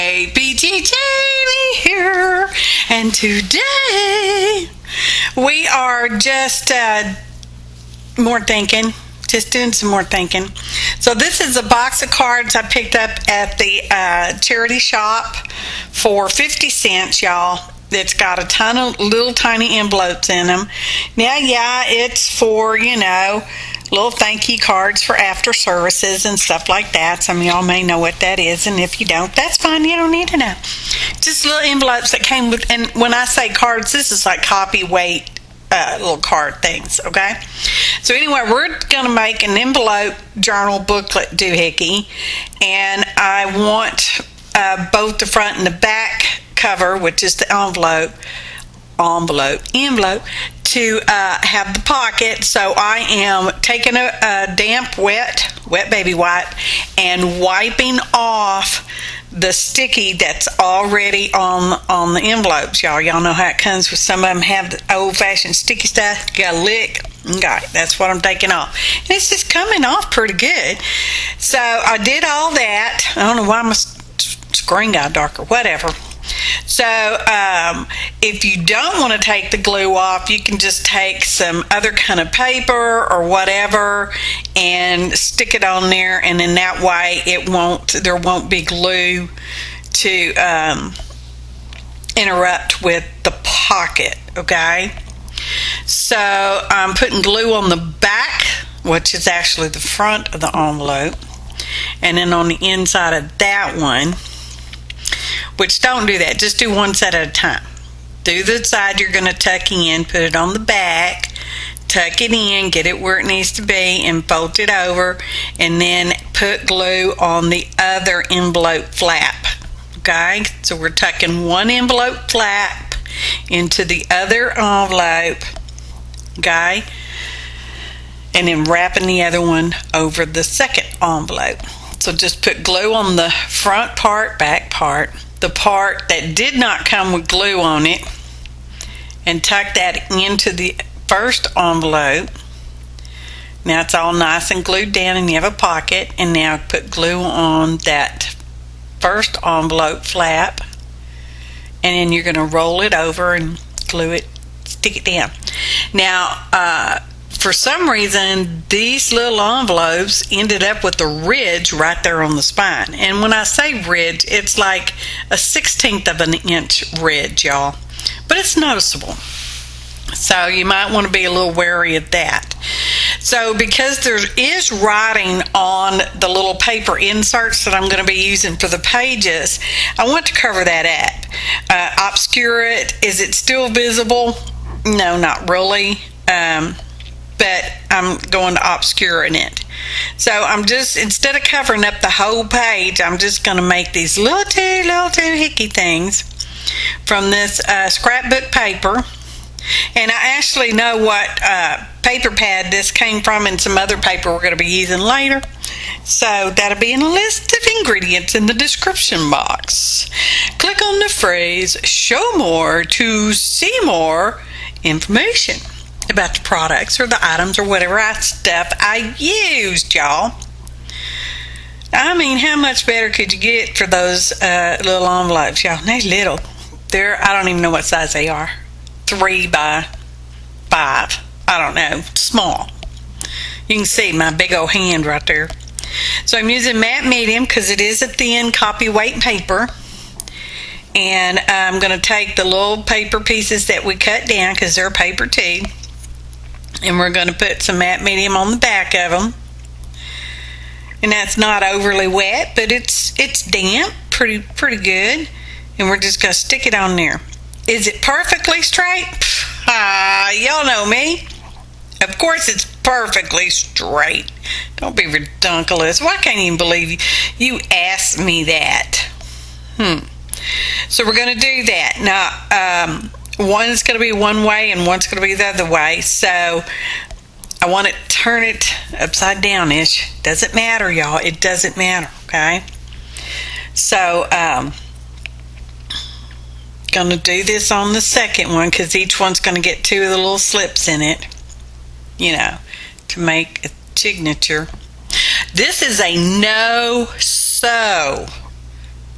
APG Jamie here, and today we are just doing some more thinking. So this is a box of cards I picked up at the charity shop for 50 cents, y'all. It's got a ton of little tiny envelopes in them. Now, yeah, it's for, little thank you cards for after services and stuff like that. Some of y'all may know what that is, and if you don't, that's fine. You don't need to know. Just little envelopes that came with, and when I say cards, this is like copy weight little card things, okay? So anyway, we're going to make an envelope journal booklet doohickey, and I want both the front and the back cover, which is the envelope, to have the pocket. So I am taking a damp, wet baby wipe and wiping off the sticky that's already on the envelopes, y'all. Y'all know how it comes with some of them have the old-fashioned sticky stuff. You gotta lick. Okay, that's what I'm taking off. And it's just coming off pretty good. So I did all that. I don't know why my screen got darker. Whatever. So if you don't want to take the glue off, you can just take some other kind of paper or whatever and stick it on there, and in that way there won't be glue to interrupt with the pocket, okay? So I'm putting glue on the back, which is actually the front of the envelope, and then on the inside of that one, which don't do that, just do one set at a time. Do the side you're going to tuck in, put it on the back, tuck it in, get it where it needs to be, and fold it over, and then put glue on the other envelope flap. Okay, so we're tucking one envelope flap into the other envelope, okay, and then wrapping the other one over the second envelope. So just put glue on the front part, back part, the part that did not come with glue on it, and tuck that into the first envelope. Now it's all nice and glued down and you have a pocket, and now put glue on that first envelope flap, and then you're going to roll it over and glue it, stick it down. Now for some reason these little envelopes ended up with a ridge right there on the spine, and when I say ridge, it's like a 1/16 of an inch ridge, y'all, but it's noticeable, so you might want to be a little wary of that. So because there is writing on the little paper inserts that I'm going to be using for the pages, I want to cover that up, obscure it. Is it still visible? No, not really, but I'm going to obscure it. So I'm just, instead of covering up the whole page, I'm just going to make these little hickey things from this scrapbook paper. And I actually know what paper pad this came from and some other paper we're going to be using later. So that'll be in a list of ingredients in the description box. Click on the phrase "show more" to see more information about the products or the items or whatever stuff I used, y'all. I mean, how much better could you get for those little envelopes, y'all? They're little. I don't even know what size they are. 3 by 5. I don't know. Small. You can see my big old hand right there. So I'm using matte medium because it is a thin copy weight paper. And I'm going to take the little paper pieces that we cut down because they're paper too. And we're going to put some matte medium on the back of them. And that's not overly wet, but it's damp, pretty good. And we're just going to stick it on there. Is it perfectly straight? Y'all know me. Of course it's perfectly straight. Don't be ridiculous. Well, I can't even believe you asked me that. So we're going to do that. Now, one's going to be one way and one's going to be the other way. So I want to turn it upside down-ish. Doesn't matter, y'all. It doesn't matter, okay? So, going to do this on the second one because each one's going to get 2 of the little slips in it, to make a signature. This is a no-sew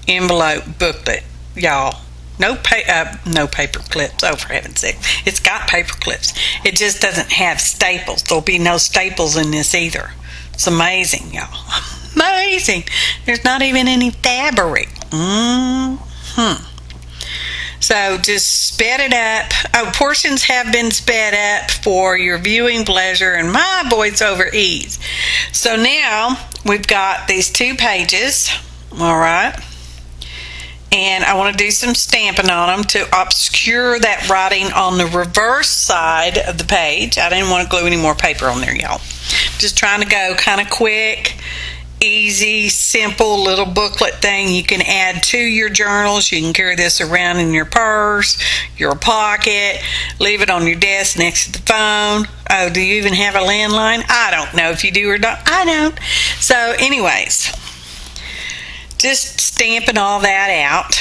envelope booklet, y'all. No paper clips. Oh, for heaven's sake. It's got paper clips. It just doesn't have staples. There'll be no staples in this either. It's amazing, y'all. Amazing. There's not even any fabric. So just sped it up. Oh, portions have been sped up for your viewing pleasure and my voiceover ease. So now we've got these 2 pages. All right. And I want to do some stamping on them to obscure that writing on the reverse side of the page. I didn't want to glue any more paper on there, y'all. Just trying to go kind of quick, easy, simple little booklet thing you can add to your journals. You can carry this around in your purse, your pocket, leave it on your desk next to the phone. Oh, do you even have a landline? I don't know if you do or not. I don't. So anyways, just stamping all that out.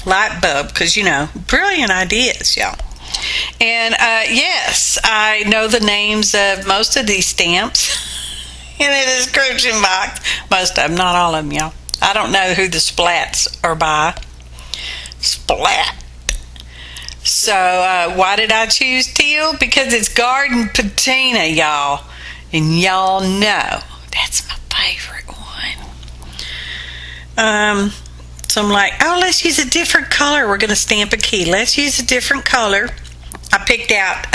Light bulb, because brilliant ideas, y'all. And yes, I know the names of most of these stamps in the description box. Most of them, not all of them, y'all. I don't know who the splats are by. Splat. So why did I choose teal? Because it's garden patina, y'all. And y'all know that's my favorite one. So I'm like, oh, let's use a different color. We're going to stamp a key. Let's use a different color. I picked out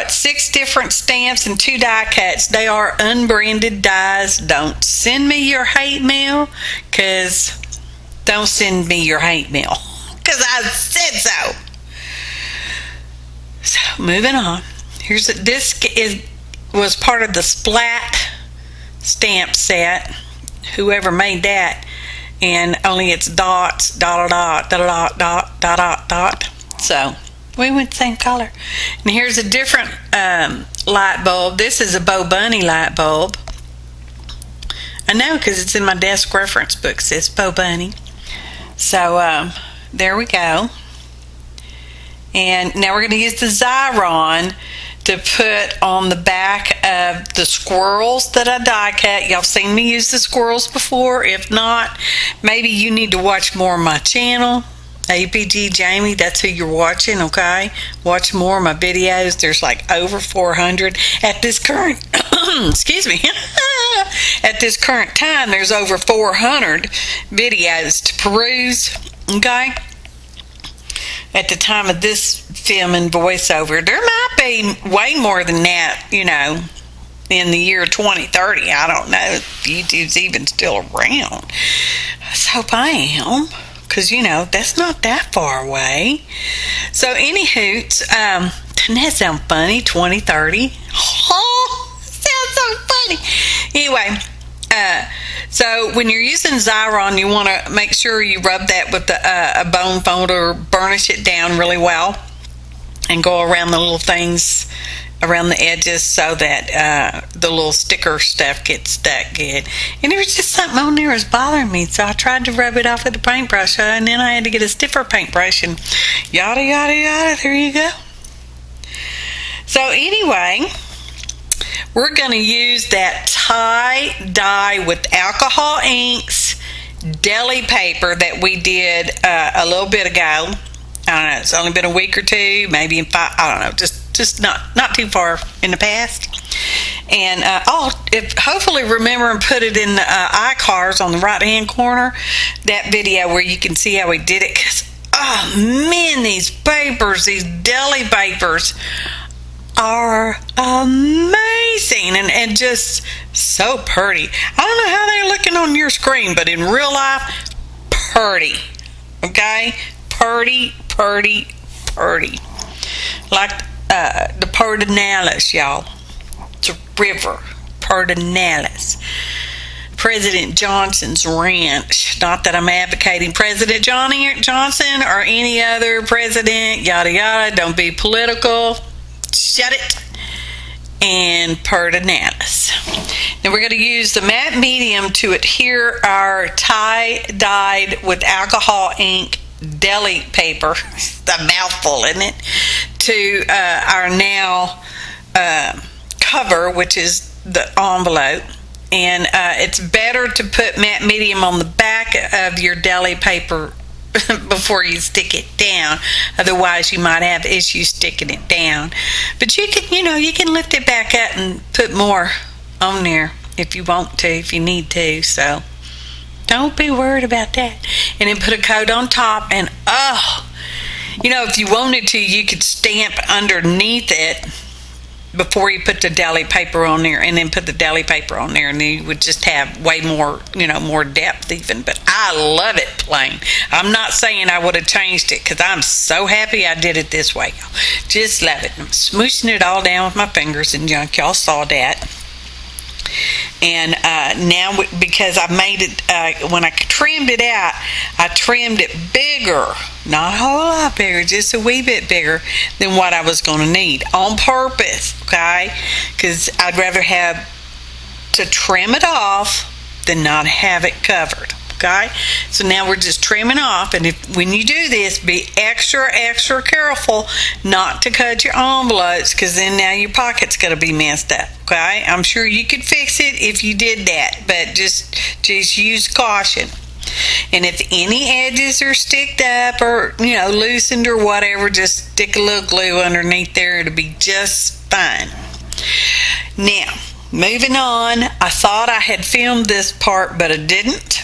6 different stamps and 2 die cuts. They are unbranded dies. Don't send me your hate mail, because don't send me your hate mail, because I said so. So moving on. This was part of the Splat stamp set. Whoever made that, and only it's dots, dot, dot, dot, dot, dot, dot, dot. So we went the same color. And here's a different light bulb. This is a Bo Bunny light bulb. I know, because it's in my desk reference book. It says Bo Bunny. So there we go. And now we're going to use the Xyron to put on the back of the squirrels that I die cut. Y'all seen me use the squirrels before. If not, maybe you need to watch more of my channel. APG Jamie, that's who you're watching, okay? Watch more of my videos. There's like over 400 at this current excuse me. At this current time, there's over 400 videos to peruse, okay? At the time of this film and voiceover, there might be way more than that, in the year 2030. I don't know if YouTube's even still around. Let's hope I am, because, that's not that far away. So, anywho, doesn't that sound funny, 2030? Oh, sounds so funny. Anyway, so when you're using Xyron, you want to make sure you rub that with a bone folder, burnish it down really well, and go around the little things around the edges so that the little sticker stuff gets stuck good. And there was just something on there that was bothering me, so I tried to rub it off with a paintbrush, and then I had to get a stiffer paintbrush, and yada yada yada. There you go. So anyway, we're going to use that tie dye with alcohol inks deli paper that we did a little bit ago. I don't know, it's only been a week or two, maybe in 5, I don't know, just not too far in the past. And hopefully remember and put it in the iCars on the right hand corner, that video where you can see how we did it, because oh man, these papers, these deli papers are amazing and just so pretty. I don't know how they're looking on your screen, but in real life, pretty. Okay? Pretty. Like the Pedernales, y'all. It's a river. Pedernales. President Johnson's ranch. Not that I'm advocating President Johnson or any other president, yada yada. Don't be political. Shut it. And Pedernales. Now we're going to use the matte medium to adhere our tie-dyed with alcohol ink deli paper, the mouthful, isn't it, to our now cover, which is the envelope. And it's better to put matte medium on the back of your deli paper before you stick it down. Otherwise, you might have issues sticking it down. But you can lift it back up and put more on there if you want to, if you need to. So don't be worried about that. And then put a coat on top, and if you wanted to, you could stamp underneath it before you put the deli paper on there, and then put the deli paper on there, and then you would just have way more, more depth even. But I love it plain. I'm not saying I would have changed it, because I'm so happy I did it this way. Just love it. I'm smooshing it all down with my fingers and junk. Y'all saw that. And now, because I made it, when I trimmed it out, I trimmed it bigger, not a whole lot bigger, just a wee bit bigger than what I was going to need on purpose, okay? Because I'd rather have to trim it off than not have it covered. Okay, so now we're just trimming off, and when you do this, be extra careful not to cut your envelopes, because then now your pocket's going to be messed up. Okay, I'm sure you could fix it if you did that, but just use caution. And if any edges are sticked up or loosened or whatever, just stick a little glue underneath there. It'll be just fine. Now, moving on. I thought I had filmed this part, but I didn't.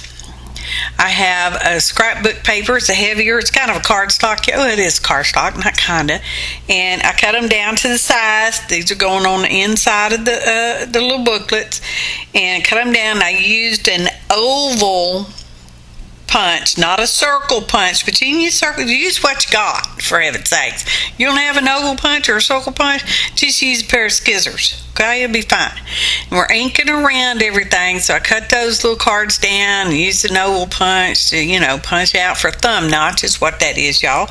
I have a scrapbook paper. It's heavier. It's kind of a cardstock. Oh, it is cardstock, not kinda. And I cut them down to the size. These are going on the inside of the little booklets. And cut them down. I used an oval punch, not a circle punch, but you can use what you got, for heaven's sakes. You don't have an oval punch or a circle punch, just use a pair of scissors. Okay, it'll be fine. And we're inking around everything, so I cut those little cards down and used an oval punch to, punch out for thumb notch is what that is, y'all.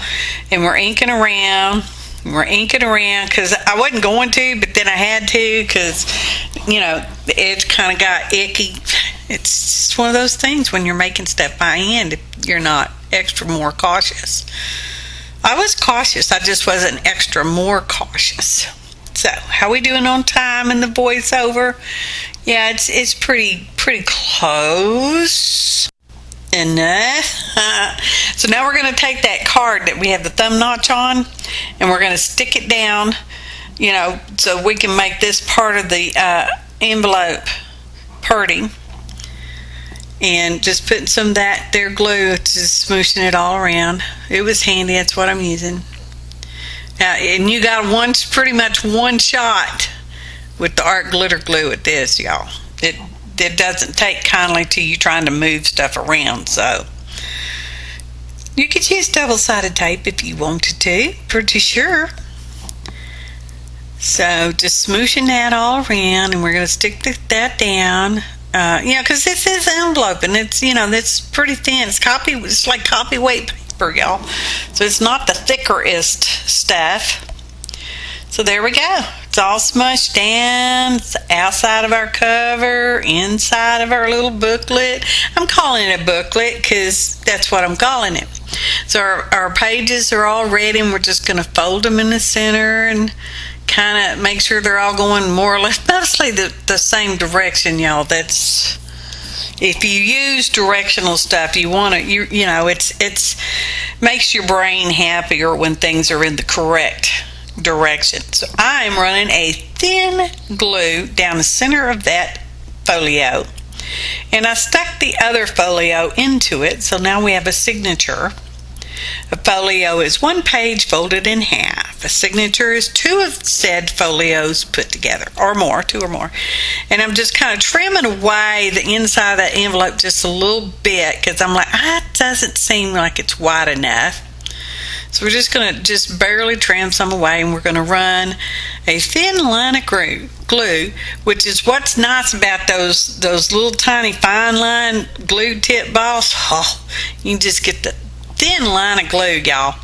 And we're inking around. Because I wasn't going to, but then I had to, because, the edge kind of got icky. It's just one of those things when you're making stuff by hand, if you're not extra more cautious. I was cautious, I just wasn't extra more cautious. So, how we doing on time in the voiceover? Yeah, it's pretty close enough. So now we're going to take that card that we have the thumb notch on, and we're going to stick it down, so we can make this part of the envelope pretty. And just putting some of that there glue, just smooshing it all around. It was handy. That's what I'm using. And you got pretty much one shot with the art glitter glue at this, y'all. It doesn't take kindly to you trying to move stuff around, so you could use double-sided tape if you wanted to, pretty sure. So just smooshing that all around, and we're going to stick that down. Because this is envelope, and it's it's pretty thin. It's like copy weight paper, y'all. So it's not the thickerest stuff. So there we go. It's all smushed down. It's outside of our cover, inside of our little booklet. I'm calling it a booklet because that's what I'm calling it. So our pages are all ready, and we're just going to fold them in the center and kind of make sure they're all going more or less mostly the same direction, y'all. That's, if you use directional stuff, you want to, it's makes your brain happier when things are in the correct direction. So I'm running a thin glue down the center of that folio, and I stuck the other folio into it. So now we have a signature. A folio is one page folded in half. A signature is two of said folios put together, or more, two or more. And I'm just kind of trimming away the inside of that envelope just a little bit, because I'm like, it doesn't seem like it's wide enough. So we're just going to just barely trim some away, and we're going to run a thin line of glue, which is what's nice about those little tiny fine line glue tip balls. Oh, you can just get the thin line of glue, y'all.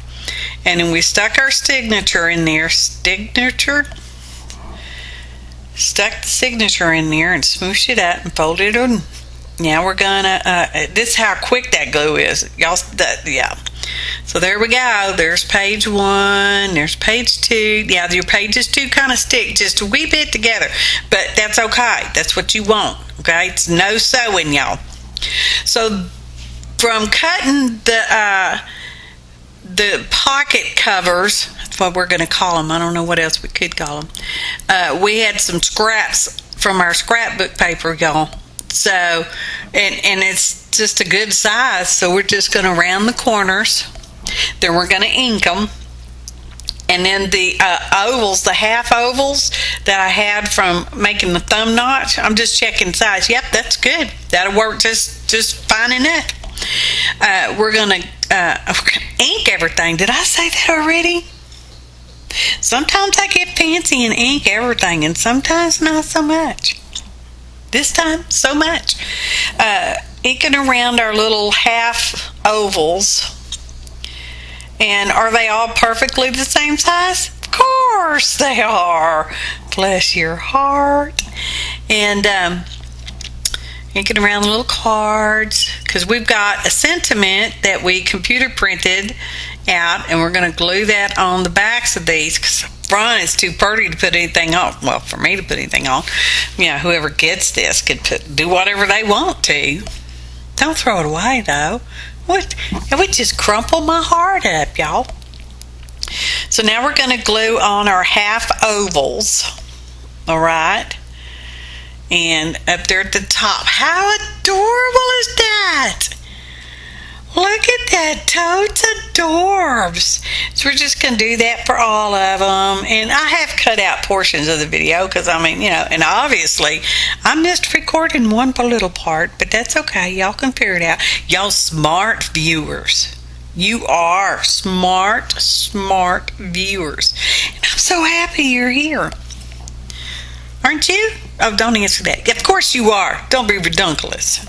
And then we stuck our signature in there. Stuck the signature in there and smooshed it up and folded it in. Now we're gonna this is how quick that glue is, y'all. Yeah. So there we go. There's page 1, there's page 2. Yeah, your pages 2 kind of stick just a wee bit together, but that's okay. That's what you want, Okay, it's no sewing, y'all. So from cutting the pocket covers, that's what we're going to call them. I don't know what else we could call them. We had some scraps from our scrapbook paper, y'all. So, and it's just a good size. So we're just going to round the corners. Then we're going to ink them. And then the ovals, the half ovals that I had from making the thumb notch, I'm just checking size. Yep, that's good. That'll work just fine enough. We're going to ink everything. Did I say that already? Sometimes I get fancy and ink everything, and sometimes not so much. This time, so much. Inking around our little half ovals. And are they all perfectly the same size? Of course they are. Bless your heart. And inking around the little cards, because we've got a sentiment that we computer printed out, and we're going to glue that on the backs of these, because the front is too pretty to put anything on. Well, for me to put anything on. Whoever gets this could do whatever they want to. Don't throw it away, though. What? It would just crumple my heart up, y'all. So now we're going to glue on our half ovals. All right. And up there at the top. How adorable is that? Look at that. Totes adorbs. So we're just going to do that for all of them. And I have cut out portions of the video because, and obviously I missed recording one little part, but that's okay. Y'all can figure it out. Y'all smart viewers. You are smart viewers. And I'm so happy you're here. Aren't you? Oh, don't answer that. Of course you are. Don't be redunculous.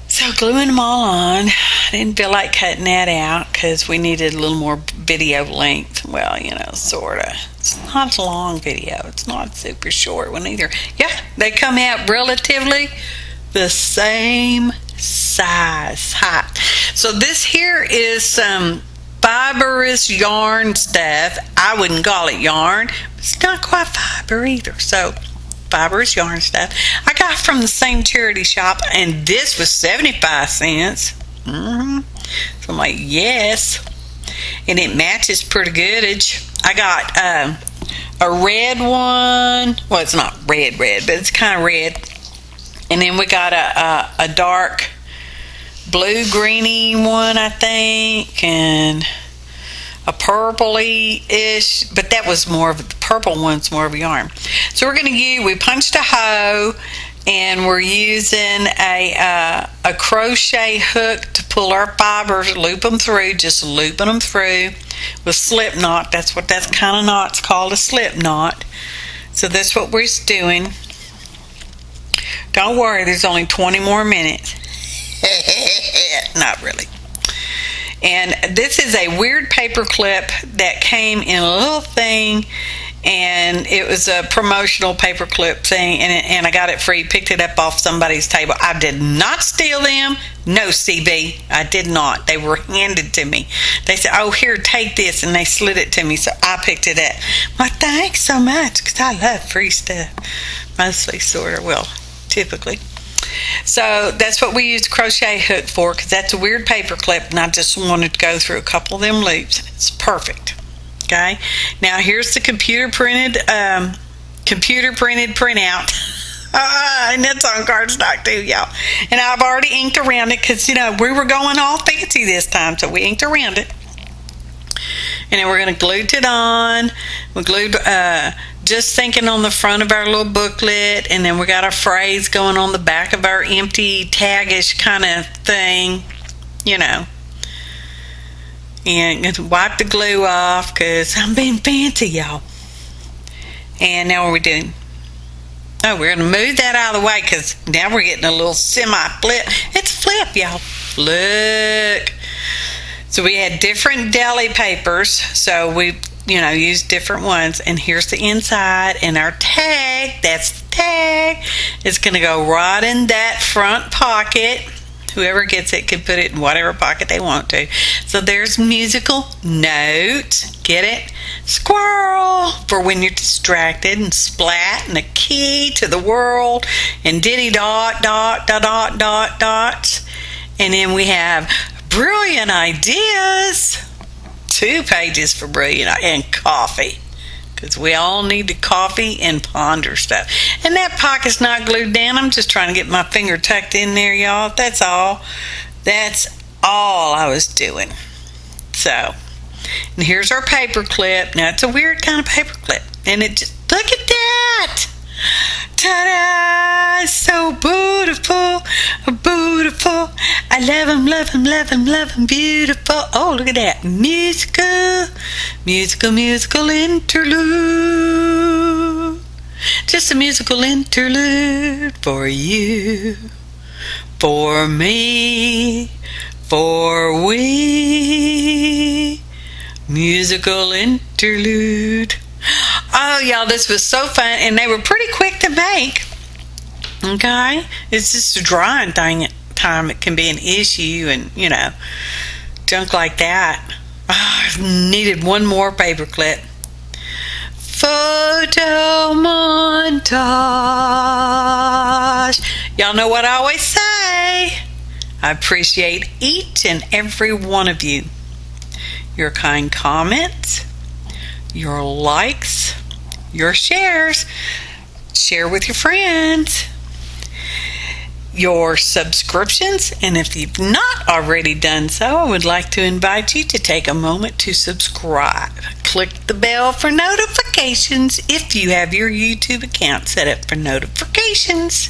So gluing them all on. I didn't feel like cutting that out because we needed a little more video length. Well, sort of. It's not a long video. It's not a super short one either. Yeah, they come out relatively the same size. Hot. So this here is some fibrous yarn stuff. I wouldn't call it yarn. It's not quite fiber either. So fibrous yarn stuff I got from the same charity shop, and this was 75 cents. So I'm like, yes. And it matches pretty good. I got a red one. Well, it's not red, but it's kind of red. And then we got a dark blue greeny one, I think, and a purpley-ish, but that was more of the purple one's more of a yarn. So we're going to use, we punched a hoe, and we're using a crochet hook to pull our fibers, loop them through, just looping them through with slip knot. That's what that kind of knot's called, a slip knot. So that's what we're doing. Don't worry, there's only 20 more minutes. Not really. And this is a weird paper clip that came in a little thing, and it was a promotional paper clip thing, and I got it free, picked it up off somebody's table. I did not steal them. No, CB, I did not. They were handed to me. They said, oh, here, take this, and they slid it to me, so I picked it up. Well, thanks so much, because I love free stuff. Mostly, sort of, well, typically. So that's what we use the crochet hook for, because that's a weird paper clip, and I just wanted to go through a couple of them loops. It's perfect. Okay, now here's the computer printed printout. And that's on cardstock too, y'all. And I've already inked around it because we were going all fancy this time, so we inked around it. And then we're going to glue it on. We glued just thinking on the front of our little booklet, and then we got our phrase going on the back of our empty taggish kind of thing, and wipe the glue off because I'm being fancy, y'all. And now what are we doing? Oh, we're going to move that out of the way because now we're getting a little semi-flip. It's a flip, y'all. Look. So we had different deli papers, so we use different ones, and here's the inside, and our tag, that's the tag, it's going to go right in that front pocket, Whoever gets it can put it in whatever pocket they want to. So there's musical notes. Get it? Squirrel for when you're distracted, and splat and a key to the world, and diddy dot dot dot dot dot dots. And then we have brilliant ideas. 2 pages for brilliant, and coffee. Because we all need to coffee and ponder stuff. And that pocket's not glued down. I'm just trying to get my finger tucked in there, y'all. That's all. That's all I was doing. So, and here's our paper clip. Now, it's a weird kind of paper clip. And it just, look at that. Ta-da! So beautiful. Beautiful. I love them, love them, love them, love them. Beautiful. Oh, look at that. Musical. Musical interlude. Just a musical interlude for you, for me, for we. Musical interlude. Oh, y'all, this was so fun, and they were pretty quick to make. Okay? It's just a drawing thing at time. It can be an issue, and, junk like that. Oh, I needed one more paper clip. Photo montage. Y'all know what I always say. I appreciate each and every one of you. Your kind comments, your likes, your shares. Share with your friends. Your subscriptions, and if you've not already done so, I would like to invite you to take a moment to subscribe. Click the bell for notifications if you have your YouTube account set up for notifications.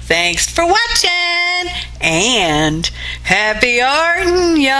Thanks for watching, and happy arting, y'all!